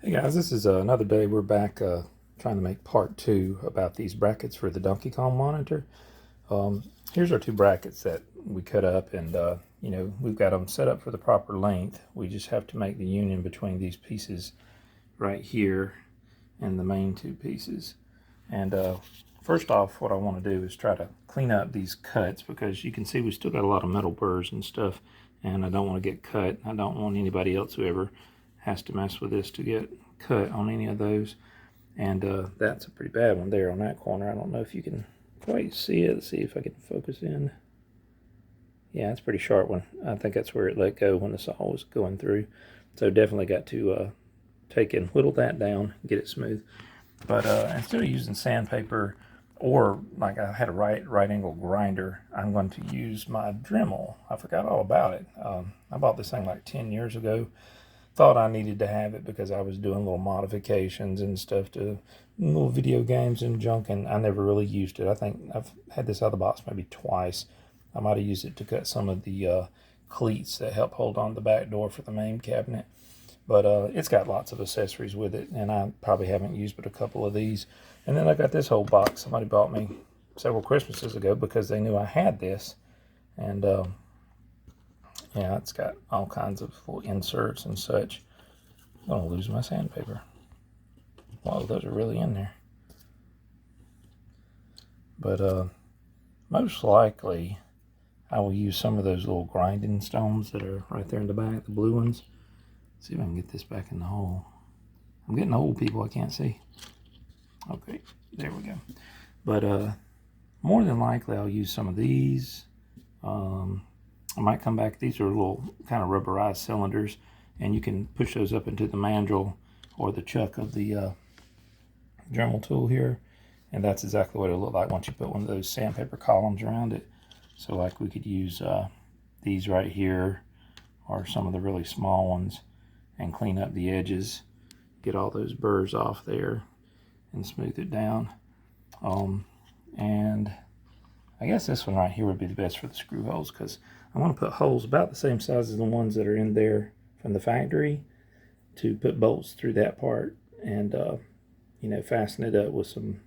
Hey guys, this is another day. We're back trying to make part 2 about these brackets for the Donkey Kong monitor. Here's our 2 brackets that we cut up, and we've got them set up for the proper length. We just have to make the union between these pieces right here and the main 2 pieces. And first off, what I want to do is try to clean up these cuts, because you can see we still got a lot of metal burrs and stuff, and I don't want to get cut. I don't want anybody else who ever has to mess with this to get cut on any of those. And that's a pretty bad one there on that corner. I don't know if you can quite see it. Let's see if I can focus in. Yeah, it's a pretty sharp one. I think that's where it let go when the saw was going through. So definitely got to take and whittle that down, get it smooth. But instead of using sandpaper, or like I had a right angle grinder, I'm going to use my Dremel. I forgot all about it. I bought this thing like 10 years ago. Thought I needed to have it because I was doing little modifications and stuff to little video games and junk, and I never really used it. I think I've had this out of the box maybe twice. I might have used it to cut some of the cleats that help hold on the back door for the MAME cabinet. But it's got lots of accessories with it, and I probably haven't used but a couple of these. And then I got this whole box somebody bought me several Christmases ago because they knew I had this. And yeah, it's got all kinds of little inserts and such. I'm going to lose my sandpaper. Wow, those are really in there. But most likely, I will use some of those little grinding stones that are right there in the back, the blue ones. Let's see if I can get this back in the hole. I'm getting old, people. I can't see. Okay, there we go. But more than likely, I'll use some of these. I might come back. These are little kind of rubberized cylinders, and you can push those up into the mandrel or the chuck of the Dremel tool here, and that's exactly what it'll look like once you put one of those sandpaper columns around it. So like we could use these right here, or some of the really small ones, and clean up the edges, get all those burrs off there, and smooth it down. And I guess this one right here would be the best for the screw holes, because I want to put holes about the same size as the ones that are in there from the factory to put bolts through that part, and fasten it up with some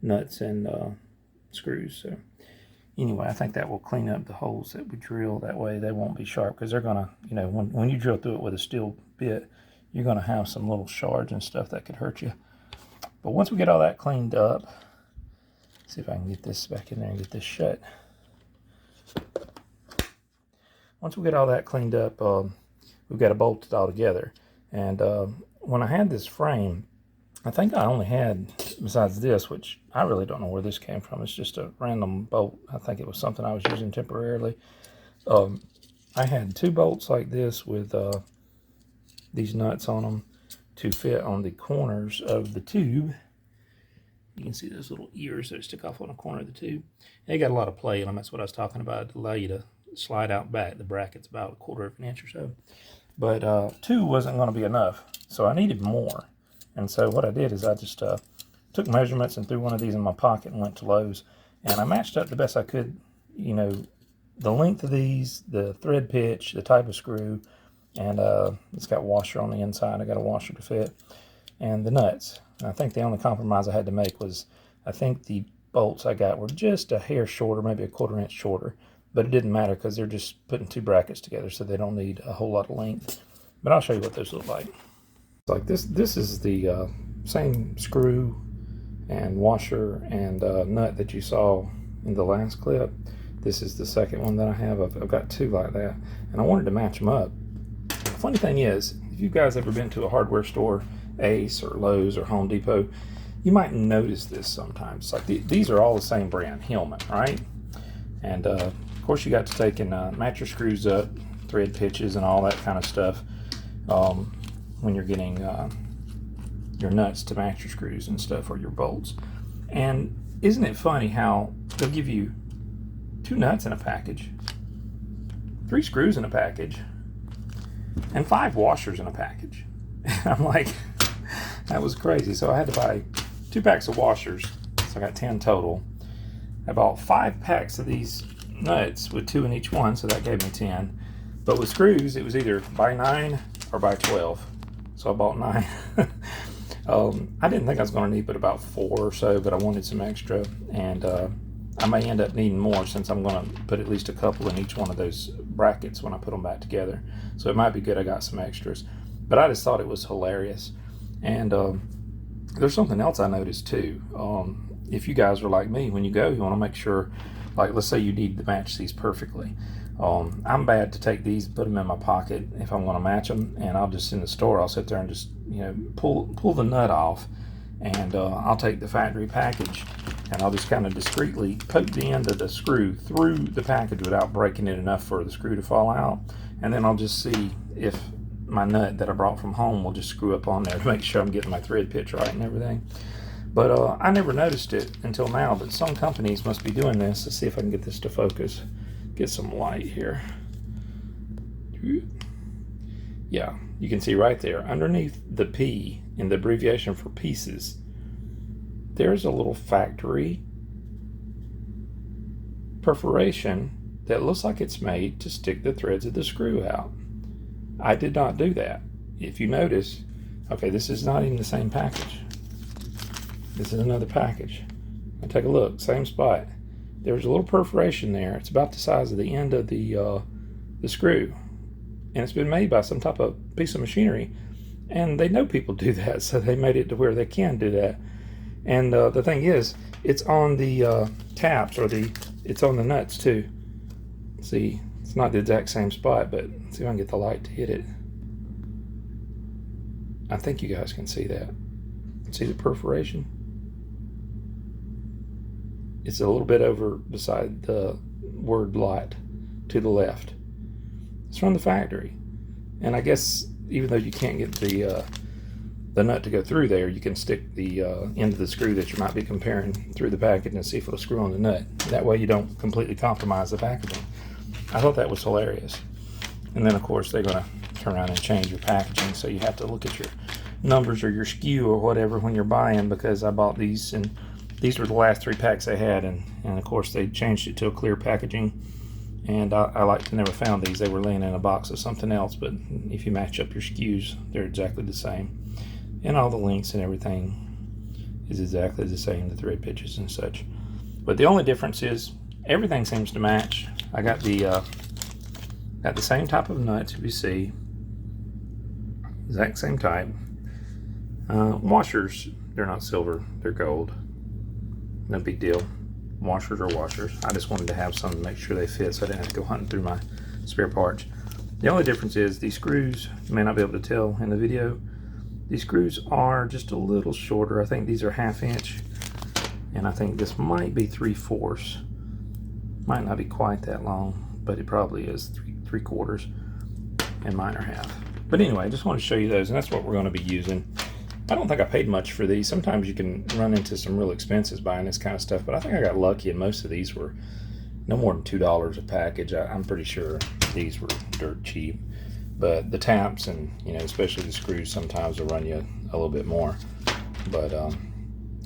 nuts and screws. So anyway, I think that will clean up the holes that we drill. That way they won't be sharp, because they're gonna, when you drill through it with a steel bit, you're gonna have some little shards and stuff that could hurt you. But once we get all that cleaned up, see if I can get this back in there and get this shut. Once we get all that cleaned up, we've got to bolt it all together. And when I had this frame, I think I only had, besides this, which I really don't know where this came from, it's just a random bolt. I think it was something I was using temporarily. I had 2 bolts like this with these nuts on them to fit on the corners of the tube. You can see those little ears that stick off on the corner of the tube. They got a lot of play in them. That's what I was talking about, to allow you to slide out back. The bracket's about 1/4 of an inch or so. But 2 wasn't going to be enough, so I needed more. And so what I did is I just took measurements and threw one of these in my pocket and went to Lowe's. And I matched up the best I could, the length of these, the thread pitch, the type of screw, and it's got washer on the inside. I got a washer to fit, and the nuts. And I think the only compromise I had to make was, I think the bolts I got were just a hair shorter, maybe a 1/4 inch shorter. But it didn't matter, because they're just putting 2 brackets together, so they don't need a whole lot of length. But I'll show you what those look like. Like this is the same screw and washer and nut that you saw in the last clip. This is the second one that I have. I've got 2 like that, and I wanted to match them up. The funny thing is, if you guys ever been to a hardware store, Ace or Lowe's or Home Depot, you might notice this sometimes. Like these are all the same brand, Hillman, right? And of course you got to take and match your screws up, thread pitches and all that kind of stuff when you're getting your nuts to match your screws and stuff, or your bolts. And isn't it funny how they'll give you 2 nuts in a package, 3 screws in a package, and 5 washers in a package. And I'm like, that was crazy. So I had to buy 2 packs of washers, so I got 10 total. I bought 5 packs of these nuts with 2 in each one, so that gave me 10. But with screws, it was either by 9 or by 12. so I bought 9. I didn't think I was going to need but about 4 or so, but I wanted some extra, and I may end up needing more since I'm going to put at least a couple in each one of those brackets when I put them back together. So it might be good I got some extras. But I just thought it was hilarious. And there's something else I noticed too. If you guys are like me, when you go, you want to make sure, like let's say you need to match these perfectly. I'm bad to take these and put them in my pocket if I'm going to match them, and I'll just in the store I'll sit there and just pull the nut off, and I'll take the factory package and I'll just kind of discreetly poke the end of the screw through the package without breaking it enough for the screw to fall out, and then I'll just see if my nut that I brought from home will just screw up on there to make sure I'm getting my thread pitch right and everything. But I never noticed it until now, but some companies must be doing this. Let's see if I can get this to focus. Get some light here. Yeah, you can see right there underneath the P in the abbreviation for pieces, there's a little factory perforation that looks like it's made to stick the threads of the screw out. I did not do that. If you notice, okay, this is not even the same package. This is another package. Now take a look, same spot. There's a little perforation there. It's about the size of the end of the screw. And it's been made by some type of piece of machinery. And they know people do that, so they made it to where they can do that. And the thing is, it's on the taps, or it's on the nuts too. See, it's not the exact same spot, but see if I can get the light to hit it. I think you guys can see that. See the perforation? It's a little bit over beside the word light to the left. It's from the factory. And I guess even though you can't get the nut to go through there, you can stick the end of the screw that you might be comparing through the package and see if it'll screw on the nut. That way you don't completely compromise the packaging. I thought that was hilarious. And then of course they're going to turn around and change your packaging, so you have to look at your numbers or your SKU or whatever when you're buying, because I bought these and these were the last 3 packs they had, and of course they changed it to a clear packaging, and I like to never found these. They were laying in a box of something else, but if you match up your SKUs, they're exactly the same, and all the links and everything is exactly the same, the thread pitches and such. But the only difference is everything seems to match. I got the same type of nuts, if you see, exact same type. Washers, they're not silver, they're gold. No big deal. Washers are washers. I just wanted to have some to make sure they fit, so I didn't have to go hunting through my spare parts. The only difference is these screws, you may not be able to tell in the video, these screws are just a little shorter. I think these are 1/2 inch, and I think this might be 3/4. Might not be quite that long, but it probably is 3/4, and mine are 1/2. But anyway, I just want to show you those, and that's what we're going to be using. I don't think I paid much for these. Sometimes you can run into some real expenses buying this kind of stuff, but I think I got lucky, and most of these were no more than $2 a package. I'm pretty sure these were dirt cheap. But the taps and, especially the screws sometimes will run you a little bit more. But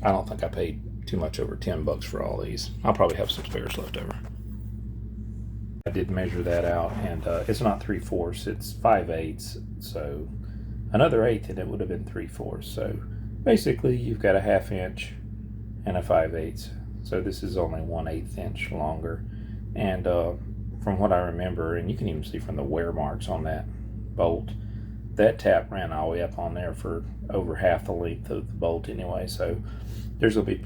I don't think I paid too much over $10 for all these. I'll probably have some spares left over. I did measure that out, and it's not 3/4, it's 5/8. So another 1/8 and it would have been 3/4. So basically you've got a 1/2 inch and a 5/8. So this is only 1/8 inch longer. And from what I remember, and you can even see from the wear marks on that bolt, that tap ran all the way up on there for over half the length of the bolt anyway. So there's going to be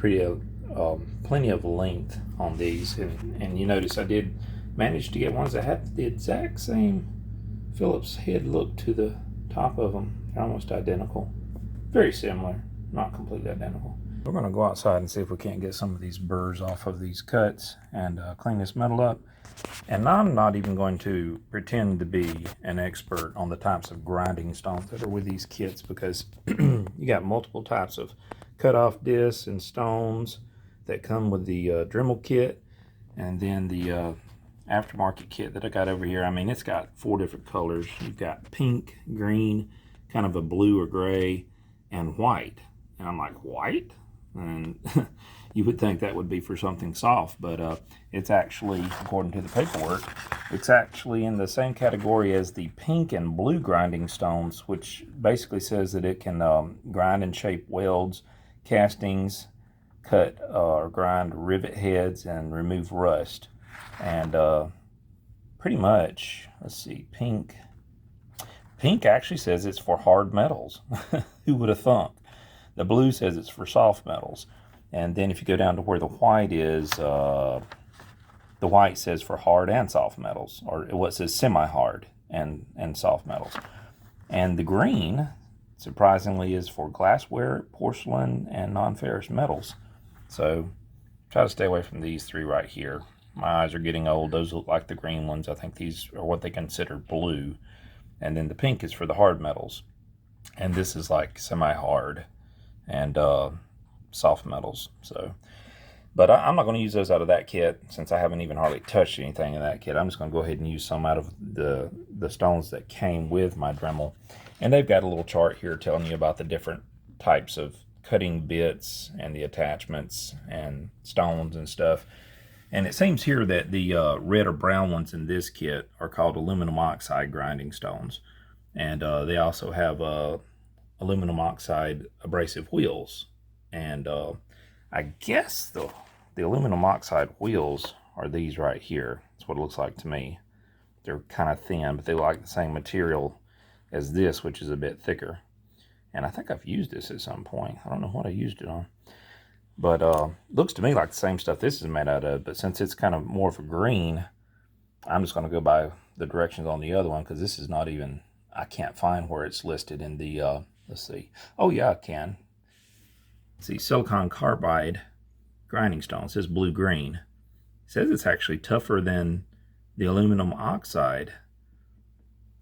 plenty of length on these. And you notice I did manage to get ones that had the exact same Phillips head look to the top of them. They're almost identical. Very similar, not completely identical. We're going to go outside and see if we can't get some of these burrs off of these cuts and clean this metal up. And I'm not even going to pretend to be an expert on the types of grinding stones that are with these kits, because you got multiple types of cut-off discs and stones that come with the Dremel kit, and then the aftermarket kit that I got over here. I mean, it's got 4 different colors. You've got pink, green, kind of a blue or gray, and white. And I'm like, white? And You would think that would be for something soft, but it's actually, according to the paperwork, it's actually in the same category as the pink and blue grinding stones, which basically says that it can grind and shape welds, castings, cut or grind rivet heads, and remove rust. And pretty much, let's see, pink actually says it's for hard metals. Who would have thunk? The blue says it's for soft metals. And then if you go down to where the white is, the white says for hard and soft metals, or what says semi-hard and soft metals. And the green, surprisingly, is for glassware, porcelain, and non-ferrous metals. So try to stay away from these three right here. My eyes are getting old. Those look like the green ones. I think these are what they consider blue. And then the pink is for the hard metals. And this is like semi-hard and soft metals. So, but I'm not going to use those out of that kit since I haven't even hardly touched anything in that kit. I'm just going to go ahead and use some out of the stones that came with my Dremel. And they've got a little chart here telling you about the different types of cutting bits and the attachments and stones and stuff. And it seems here that the red or brown ones in this kit are called aluminum oxide grinding stones. And they also have aluminum oxide abrasive wheels. And I guess the aluminum oxide wheels are these right here. That's what it looks like to me. They're kind of thin, but they like the same material as this, which is a bit thicker. And I think I've used this at some point. I don't know what I used it on. But looks to me like the same stuff this is made out of. But since it's kind of more of a green, I'm just going to go by the directions on the other one, because this is not even, I can't find where it's listed in the, let's see. Oh, yeah, I can. See, silicon carbide grinding stone. It says blue-green. It says it's actually tougher than the aluminum oxide.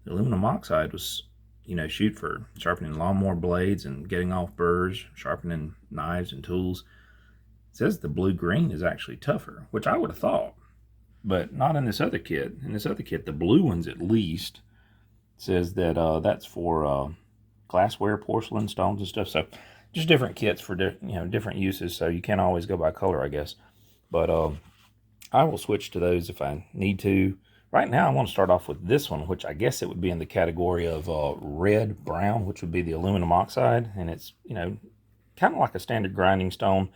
The aluminum oxide was, you know, shoot for sharpening lawnmower blades and getting off burrs, sharpening knives and tools. It says the blue-green is actually tougher, which I would have thought, but not in this other kit. In this other kit, the blue ones at least, says that that's for glassware, porcelain, stones, and stuff. So just different kits for different uses. So you can't always go by color, I guess. But I will switch to those if I need to. Right now, I want to start off with this one, which I guess it would be in the category of red-brown, which would be the aluminum oxide. And it's, you know, kind of like a standard grinding stone,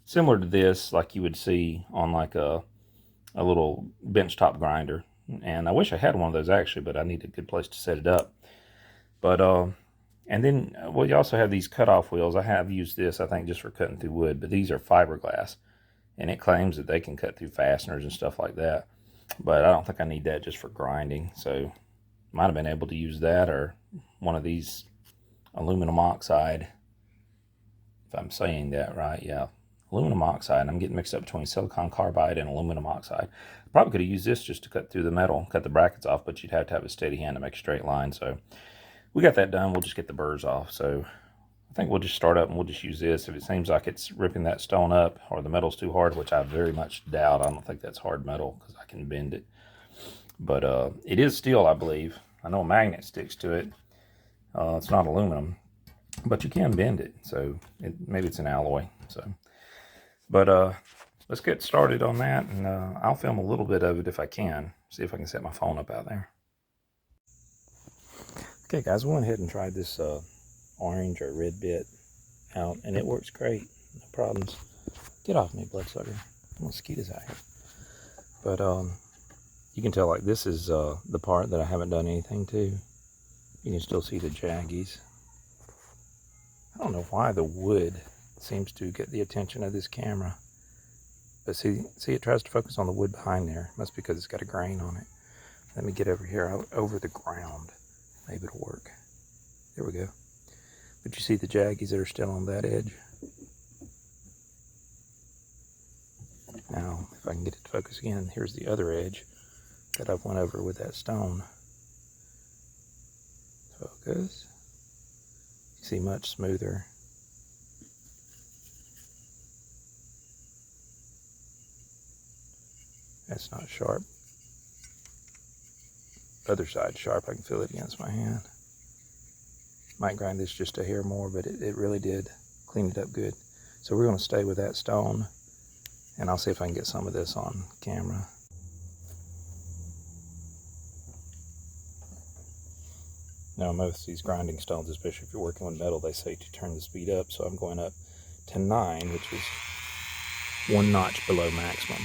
similar to this, like you would see on like a little benchtop grinder. And I wish I had one of those actually, but I need a good place to set it up. But, and then, well, you also have these cutoff wheels. I have used this, I think, just for cutting through wood, but these are fiberglass. And it claims that they can cut through fasteners and stuff like that. But I don't think I need that just for grinding. So might have been able to use that or one of these aluminum oxide. If I'm saying that right, yeah. Aluminum oxide. I'm getting mixed up between silicon carbide and aluminum oxide. Probably could have used this just to cut through the metal, cut the brackets off, but you'd have to have a steady hand to make a straight line. So we got that done. We'll just get the burrs off. So I think we'll just start up and we'll just use this. If it seems like it's ripping that stone up or the metal's too hard, which I very much doubt. I don't think that's hard metal because I can bend it. But it is steel, I believe. I know a magnet sticks to it. It's not aluminum, but you can bend it. So maybe it's an alloy. So, but let's get started on that, and I'll film a little bit of it if I can. See if I can set my phone up out there. Okay, guys, we went ahead and tried this orange or red bit out, and it works great. No problems. Get off me, bloodsucker. Mosquitoes out here. But you can tell, like, this is the part that I haven't done anything to. You can still see the jaggies. I don't know why the wood seems to get the attention of this camera. But see, it tries to focus on the wood behind there. Must be because it's got a grain on it. Let me get over here, over the ground. Maybe it'll work. There we go. But you see the jaggies that are still on that edge? Now, if I can get it to focus again, here's the other edge that I've went over with that stone. Focus. You see much smoother. That's not sharp. Other side sharp, I can feel it against my hand. Might grind this just a hair more, but it really did clean it up good. So we're going to stay with that stone, and I'll see if I can get some of this on camera. Now most of these grinding stones, especially if you're working with metal, they say to turn the speed up, so I'm going up to 9, which is 1 notch below maximum.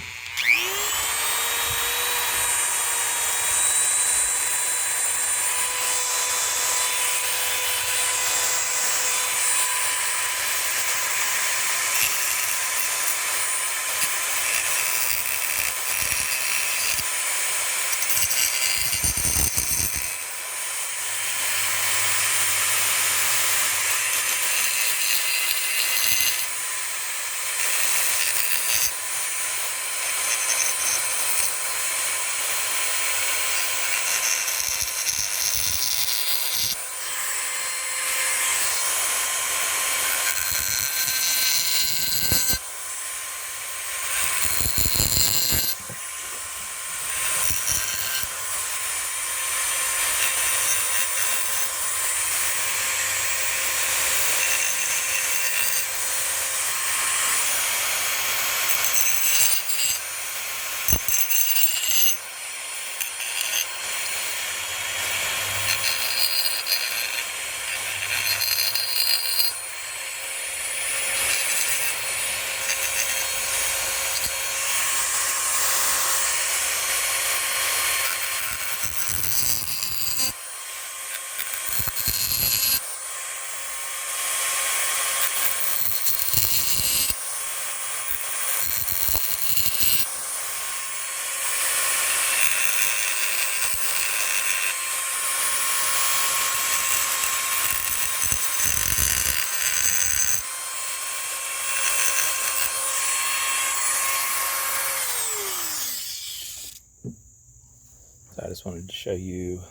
So I just wanted to show you,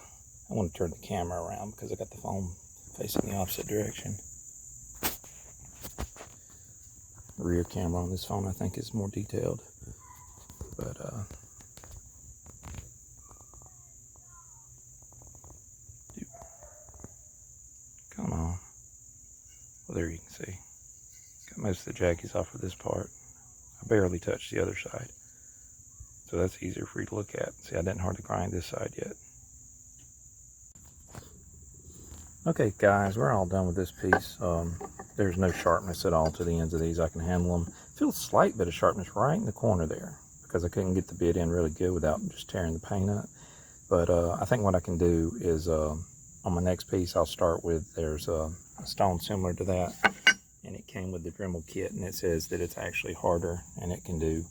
I want to turn the camera around because I got the phone facing the opposite direction. The rear camera on this phone I think is more detailed, but come on. Well, there you can see. Got most of the jackies off of this part. I barely touched the other side. So that's easier for you to look at. See, I didn't hardly grind this side yet. Okay, guys, we're all done with this piece. There's no sharpness at all to the ends of these. I can handle them. Feels slight bit of sharpness right in the corner there because I couldn't get the bit in really good without just tearing the paint up. But I think what I can do is on my next piece, I'll start with, there's a stone similar to that, and it came with the Dremel kit, and it says that it's actually harder and it can do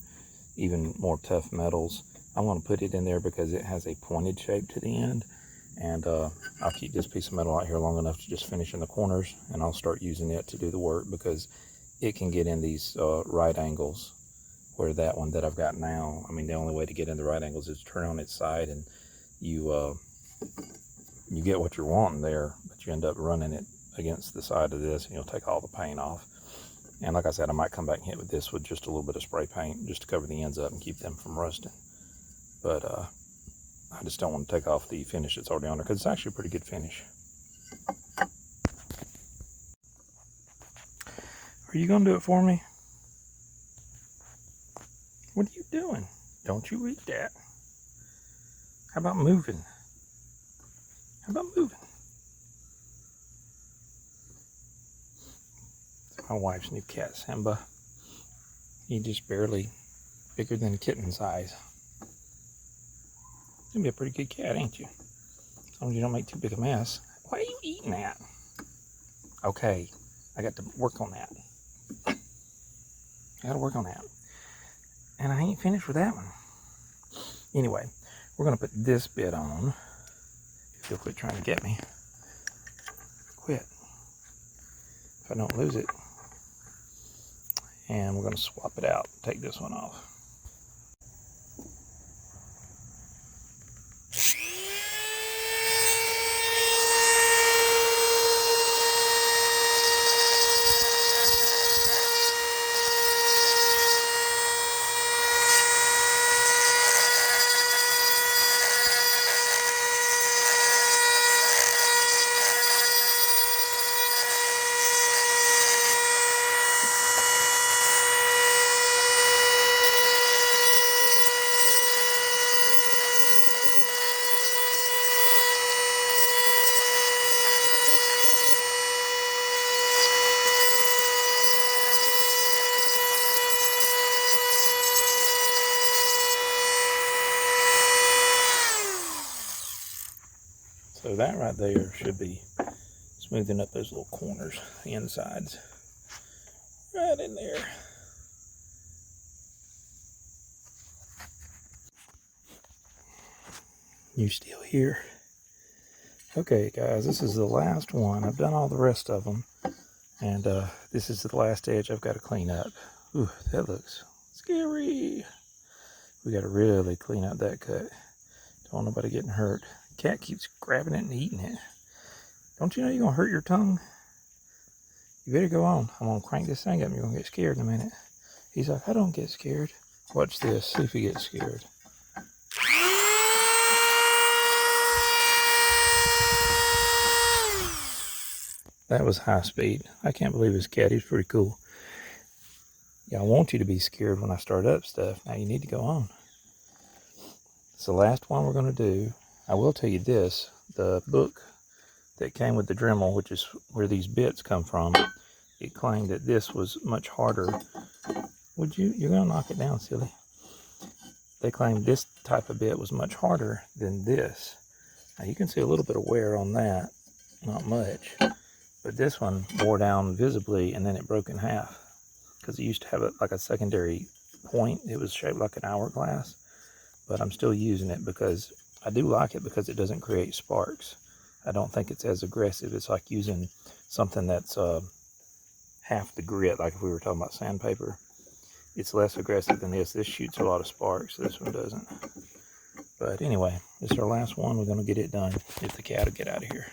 even more tough metals. I want to put it in there because it has a pointed shape to the end, and I'll keep this piece of metal out here long enough to just finish in the corners, and I'll start using it to do the work because it can get in these right angles, where that one that I've got now, I mean, the only way to get in the right angles is to turn on its side, and you get what you're wanting there, but you end up running it against the side of this, and you'll take all the paint off. And like I said, I might come back and hit with this with just a little bit of spray paint just to cover the ends up and keep them from rusting. But I just don't want to take off the finish that's already on there because it's actually a pretty good finish. Are you going to do it for me? What are you doing? Don't you eat that. How about moving? How about moving? It's my wife's new cat, Simba. He's just barely bigger than kitten size. You're gonna be a pretty good cat, ain't you? As long as you don't make too big a mess. Why are you eating that? Okay, I got to work on that. I gotta work on that. And I ain't finished with that one. Anyway, we're gonna put this bit on. If you'll quit trying to get me. Quit. If I don't lose it. And we're gonna swap it out. Take this one off. So that right there should be smoothing up those little corners, the insides. Right in there. You still here? Okay, guys, this is the last one. I've done all the rest of them. And this is the last edge I've got to clean up. Ooh, that looks scary. We got to really clean up that cut. Don't want nobody getting hurt. Cat keeps grabbing it and eating it. Don't you know you're going to hurt your tongue? You better go on. I'm going to crank this thing up and you're going to get scared in a minute. He's like, I don't get scared. Watch this. See if he gets scared. That was high speed. I can't believe this cat. He's pretty cool. Yeah, I want you to be scared when I start up stuff. Now you need to go on. It's the last one we're going to do. I will tell you this. The book that came with the Dremel, which is where these bits come from, it claimed that this was much harder. You're going to knock it down, silly. They claimed this type of bit was much harder than this. Now you can see a little bit of wear on that. Not much. But this one wore down visibly and then it broke in half. Because it used to have like a secondary point. It was shaped like an hourglass. But I'm still using it because I do like it because it doesn't create sparks. I don't think it's as aggressive. It's like using something that's half the grit, like if we were talking about sandpaper. It's less aggressive than this. This shoots a lot of sparks. This one doesn't. But anyway, this is our last one. We're going to get it done if the cat will get out of here.